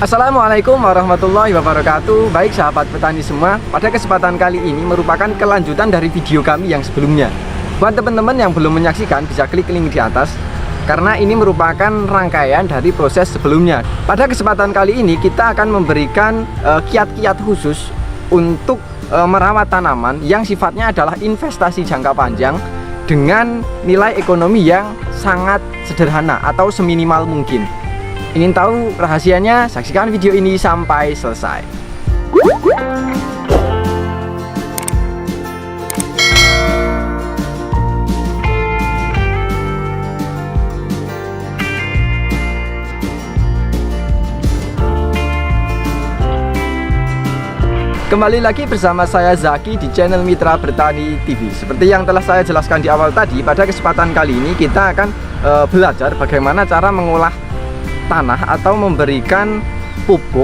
Assalamualaikum warahmatullahi wabarakatuh. Baik sahabat petani semua, pada kesempatan kali ini merupakan kelanjutan dari video kami yang sebelumnya. Buat teman-teman yang belum menyaksikan, bisa klik link di atas, karena ini merupakan rangkaian dari proses sebelumnya. Pada kesempatan kali ini kita akan memberikan kiat-kiat khusus untuk merawat tanaman yang sifatnya adalah investasi jangka panjang dengan nilai ekonomi yang sangat sederhana atau seminimal mungkin. Ingin tahu rahasianya? Saksikan video ini sampai selesai. Kembali lagi bersama saya Zaki di channel Mitra Bertani TV. Seperti yang telah saya jelaskan di awal tadi, pada kesempatan kali ini kita akan belajar bagaimana cara mengolah tanah atau memberikan pupuk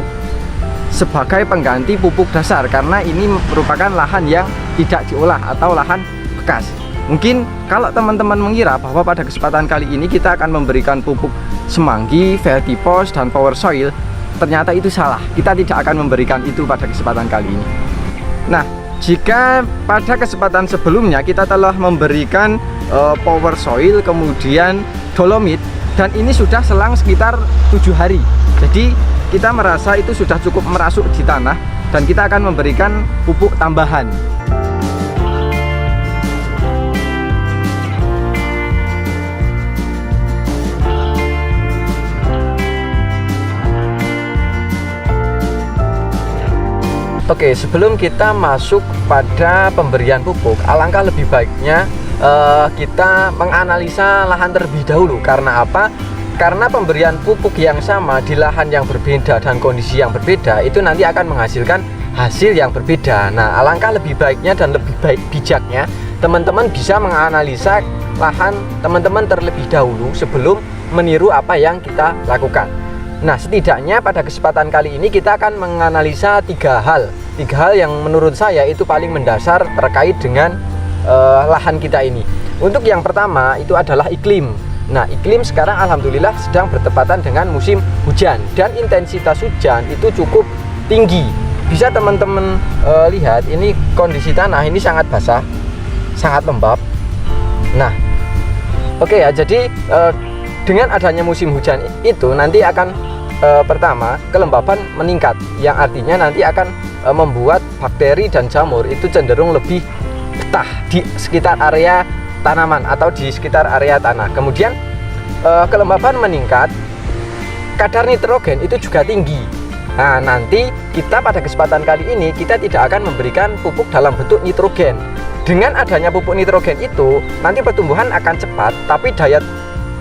sebagai pengganti pupuk dasar, karena ini merupakan lahan yang tidak diolah atau lahan bekas. Mungkin kalau teman-teman mengira bahwa pada kesempatan kali ini kita akan memberikan pupuk semanggi, vertipos, dan power soil, ternyata itu salah. Kita tidak akan memberikan itu pada kesempatan kali ini. Nah, jika pada kesempatan sebelumnya kita telah memberikan power soil, kemudian dolomit, dan ini sudah selang sekitar 7 hari. Jadi kita merasa itu sudah cukup merasuk di tanah, dan kita akan memberikan pupuk tambahan. Oke, sebelum kita masuk pada pemberian pupuk, alangkah lebih baiknya kita menganalisa lahan terlebih dahulu. Karena apa? Karena pemberian pupuk yang sama di lahan yang berbeda dan kondisi yang berbeda itu nanti akan menghasilkan hasil yang berbeda. Nah, alangkah lebih baiknya dan lebih baik bijaknya teman-teman bisa menganalisa lahan teman-teman terlebih dahulu sebelum meniru apa yang kita lakukan. Nah, setidaknya pada kesempatan kali ini kita akan menganalisa tiga hal yang menurut saya itu paling mendasar terkait dengan lahan kita ini. Untuk yang pertama itu adalah iklim. Nah, iklim sekarang alhamdulillah sedang bertepatan dengan musim hujan, dan intensitas hujan itu cukup tinggi. Bisa teman-teman lihat, ini kondisi tanah ini sangat basah, sangat lembab. Nah, oke ya, jadi dengan adanya musim hujan itu nanti akan pertama kelembaban meningkat, yang artinya nanti akan membuat bakteri dan jamur itu cenderung lebih betah di sekitar area tanaman atau di sekitar area tanah. Kemudian kelembaban meningkat, kadar nitrogen itu juga tinggi. Nah, nanti kita pada kesempatan kali ini kita tidak akan memberikan pupuk dalam bentuk nitrogen. Dengan adanya pupuk nitrogen itu nanti pertumbuhan akan cepat, tapi daya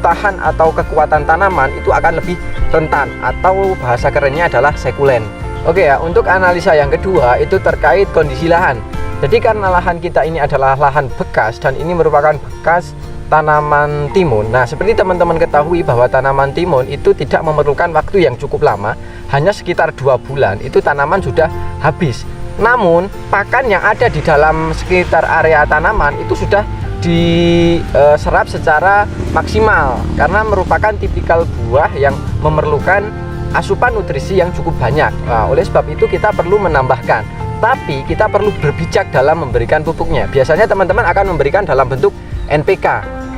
tahan atau kekuatan tanaman itu akan lebih rentan, atau bahasa kerennya adalah sekulen. Oke ya, untuk analisa yang kedua itu terkait kondisi lahan. Jadi karena lahan kita ini adalah lahan bekas dan ini merupakan bekas tanaman timun. Nah, seperti teman-teman ketahui bahwa tanaman timun itu tidak memerlukan waktu yang cukup lama, hanya sekitar 2 bulan itu tanaman sudah habis. Namun pakan yang ada di dalam sekitar area tanaman itu sudah diserap secara maksimal, karena merupakan tipikal buah yang memerlukan asupan nutrisi yang cukup banyak. Nah, oleh sebab itu kita perlu menambahkan, tapi kita perlu berbijak dalam memberikan pupuknya. Biasanya teman-teman akan memberikan dalam bentuk NPK,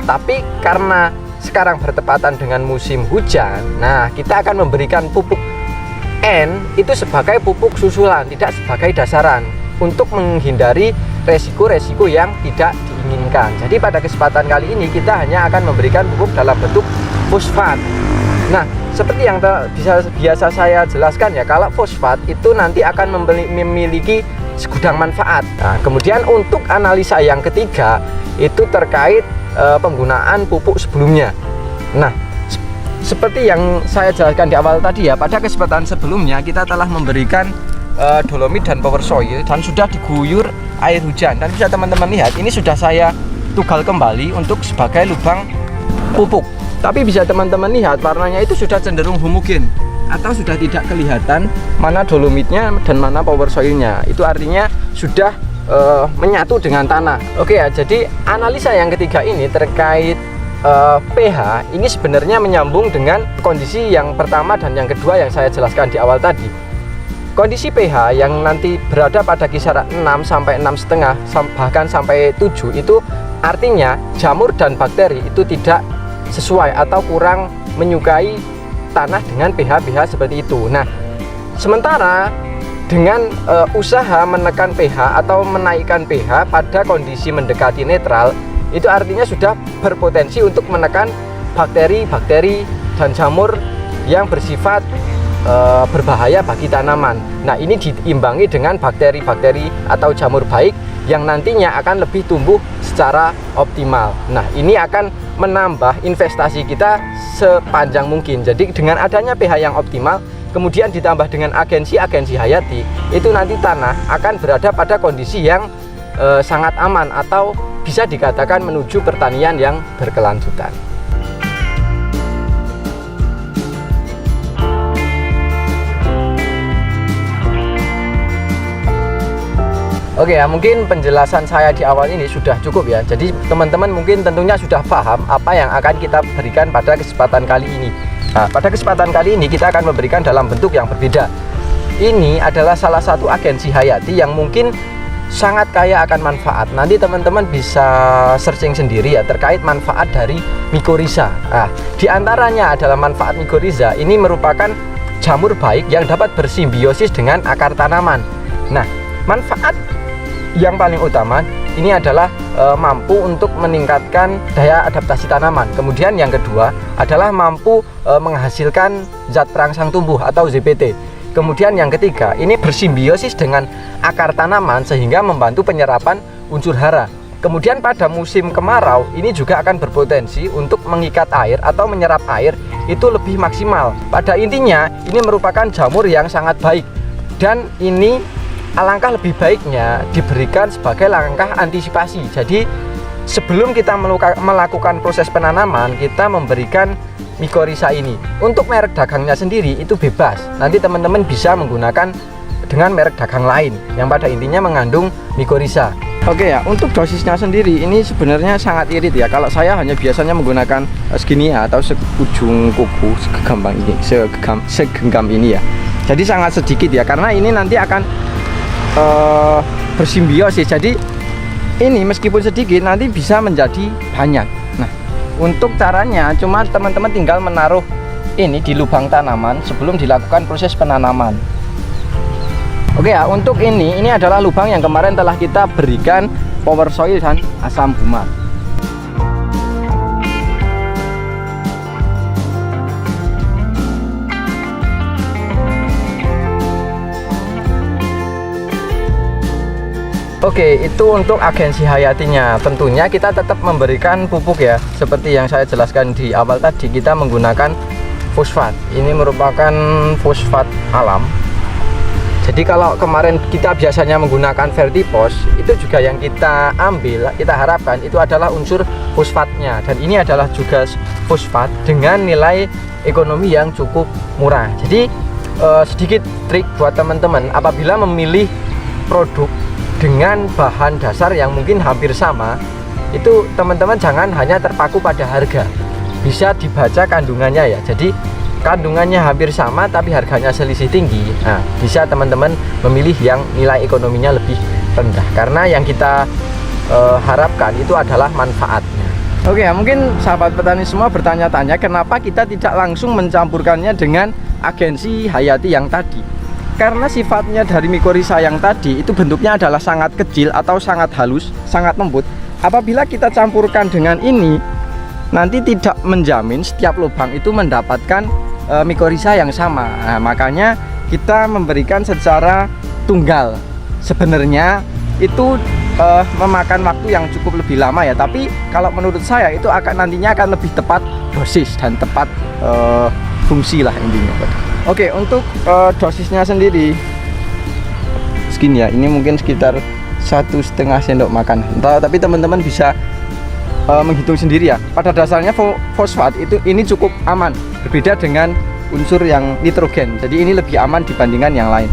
tapi karena sekarang bertepatan dengan musim hujan, nah kita akan memberikan pupuk N itu sebagai pupuk susulan, tidak sebagai dasaran, untuk menghindari resiko-resiko yang tidak diinginkan. Jadi pada kesempatan kali ini kita hanya akan memberikan pupuk dalam bentuk fosfat. Nah, seperti yang biasa saya jelaskan ya, kalau fosfat itu nanti akan memiliki segudang manfaat. Nah, kemudian untuk analisa yang ketiga itu terkait penggunaan pupuk sebelumnya. Nah, seperti yang saya jelaskan di awal tadi ya, pada kesempatan sebelumnya kita telah memberikan dolomit dan power soil dan sudah diguyur air hujan, dan bisa teman-teman lihat ini sudah saya tugal kembali untuk sebagai lubang pupuk. Tapi bisa teman-teman lihat warnanya itu sudah cenderung homogen, atau sudah tidak kelihatan mana dolomitnya dan mana power soilnya. Itu artinya sudah menyatu dengan tanah. Oke ya, jadi analisa yang ketiga ini terkait pH ini sebenarnya menyambung dengan kondisi yang pertama dan yang kedua yang saya jelaskan di awal tadi. Kondisi pH yang nanti berada pada kisaran 6 sampai 6,5 bahkan sampai 7 itu artinya jamur dan bakteri itu tidak sesuai atau kurang menyukai tanah dengan pH seperti itu. Nah, sementara dengan usaha menekan pH atau menaikkan pH pada kondisi mendekati netral, itu artinya sudah berpotensi untuk menekan bakteri-bakteri dan jamur yang bersifat berbahaya bagi tanaman. Nah, ini diimbangi dengan bakteri-bakteri atau jamur baik yang nantinya akan lebih tumbuh secara optimal. Nah, ini akan menambah investasi kita sepanjang mungkin. Jadi dengan adanya pH yang optimal, kemudian ditambah dengan agensi-agensi hayati, itu nanti tanah akan berada pada kondisi yang sangat aman atau bisa dikatakan menuju pertanian yang berkelanjutan. Oke ya, mungkin penjelasan saya di awal ini sudah cukup ya. Jadi teman-teman mungkin tentunya sudah paham apa yang akan kita berikan pada kesempatan kali ini. Nah, pada kesempatan kali ini kita akan memberikan dalam bentuk yang berbeda. Ini adalah salah satu agensi hayati yang mungkin sangat kaya akan manfaat. Nanti teman-teman bisa searching sendiri ya terkait manfaat dari mycorrhiza. Nah, di antaranya adalah manfaat mycorrhiza ini merupakan jamur baik yang dapat bersimbiosis dengan akar tanaman. Nah, manfaat yang paling utama ini adalah mampu untuk meningkatkan daya adaptasi tanaman. Kemudian yang kedua adalah mampu menghasilkan zat perangsang tumbuh atau ZPT. Kemudian yang ketiga, ini bersimbiosis dengan akar tanaman sehingga membantu penyerapan unsur hara. Kemudian pada musim kemarau ini juga akan berpotensi untuk mengikat air atau menyerap air itu lebih maksimal. Pada intinya ini merupakan jamur yang sangat baik, dan ini alangkah lebih baiknya diberikan sebagai langkah antisipasi. Jadi sebelum kita melakukan proses penanaman, kita memberikan mycorrhiza ini. Untuk merek dagangnya sendiri itu bebas. Nanti teman-teman bisa menggunakan dengan merek dagang lain yang pada intinya mengandung mycorrhiza. Oke ya, untuk dosisnya sendiri ini sebenarnya sangat irit ya. Kalau saya hanya biasanya menggunakan segini ya, atau seujung kuku segenggam ini ya. Jadi sangat sedikit ya, karena ini nanti akan bersimbiosis. Jadi ini meskipun sedikit nanti bisa menjadi banyak. Nah, untuk caranya cuma teman-teman tinggal menaruh ini di lubang tanaman sebelum dilakukan proses penanaman. Oke ya, untuk ini adalah lubang yang kemarin telah kita berikan power soil dan asam humat. Oke, itu untuk agensi hayatinya. Tentunya kita tetap memberikan pupuk ya. Seperti yang saya jelaskan di awal tadi, kita menggunakan fosfat. Ini merupakan fosfat alam. Jadi kalau kemarin kita biasanya menggunakan Vertipos, itu juga yang kita ambil, kita harapkan itu adalah unsur fosfatnya. Dan ini adalah juga fosfat dengan nilai ekonomi yang cukup murah. Jadi sedikit trik buat teman-teman, apabila memilih produk dengan bahan dasar yang mungkin hampir sama, itu teman-teman jangan hanya terpaku pada harga, bisa dibaca kandungannya ya. Jadi kandungannya hampir sama tapi harganya selisih tinggi, nah bisa teman-teman memilih yang nilai ekonominya lebih rendah, karena yang kita harapkan itu adalah manfaatnya. Oke ya, mungkin sahabat petani semua bertanya-tanya kenapa kita tidak langsung mencampurkannya dengan agensi hayati yang tadi. Karena sifatnya dari mycorrhiza yang tadi itu bentuknya adalah sangat kecil atau sangat halus, sangat lembut. Apabila kita campurkan dengan ini, nanti tidak menjamin setiap lubang itu mendapatkan mycorrhiza yang sama. Nah, makanya kita memberikan secara tunggal. Sebenarnya itu memakan waktu yang cukup lebih lama ya, tapi kalau menurut saya itu nantinya akan lebih tepat dosis dan tepat fungsi lah intinya. Oke, untuk dosisnya sendiri segini ya, ini mungkin sekitar 1,5 sendok makan. Tapi teman-teman bisa menghitung sendiri ya. Pada dasarnya fosfat ini cukup aman, berbeda dengan unsur yang nitrogen. Jadi ini lebih aman dibandingkan yang lain.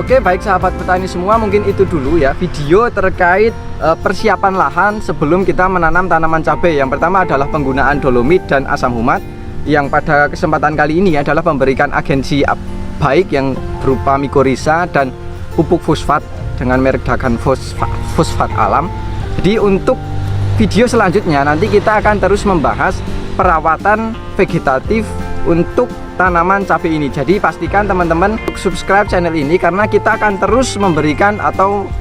Oke, baik sahabat petani semua, mungkin itu dulu ya video terkait persiapan lahan sebelum kita menanam tanaman cabai. Yang pertama adalah penggunaan dolomit dan asam humat, yang pada kesempatan kali ini adalah memberikan agensi baik yang berupa mikorizа dan pupuk fosfat dengan merek Dagan Fosfat Alam. Jadi untuk video selanjutnya nanti kita akan terus membahas perawatan vegetatif untuk tanaman cabai ini. Jadi pastikan teman-teman subscribe channel ini karena kita akan terus memberikan atau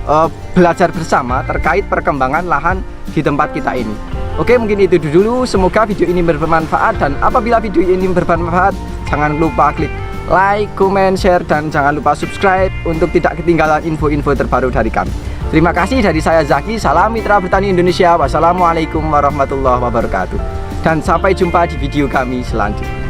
belajar bersama terkait perkembangan lahan di tempat kita ini. Oke, mungkin itu dulu. Semoga video ini bermanfaat, dan apabila video ini bermanfaat jangan lupa klik like, comment, share, dan jangan lupa subscribe untuk tidak ketinggalan info-info terbaru dari kami. Terima kasih dari saya Zaki. Salam Mitra Bertani Indonesia. Wassalamualaikum warahmatullahi wabarakatuh. Dan sampai jumpa di video kami selanjutnya.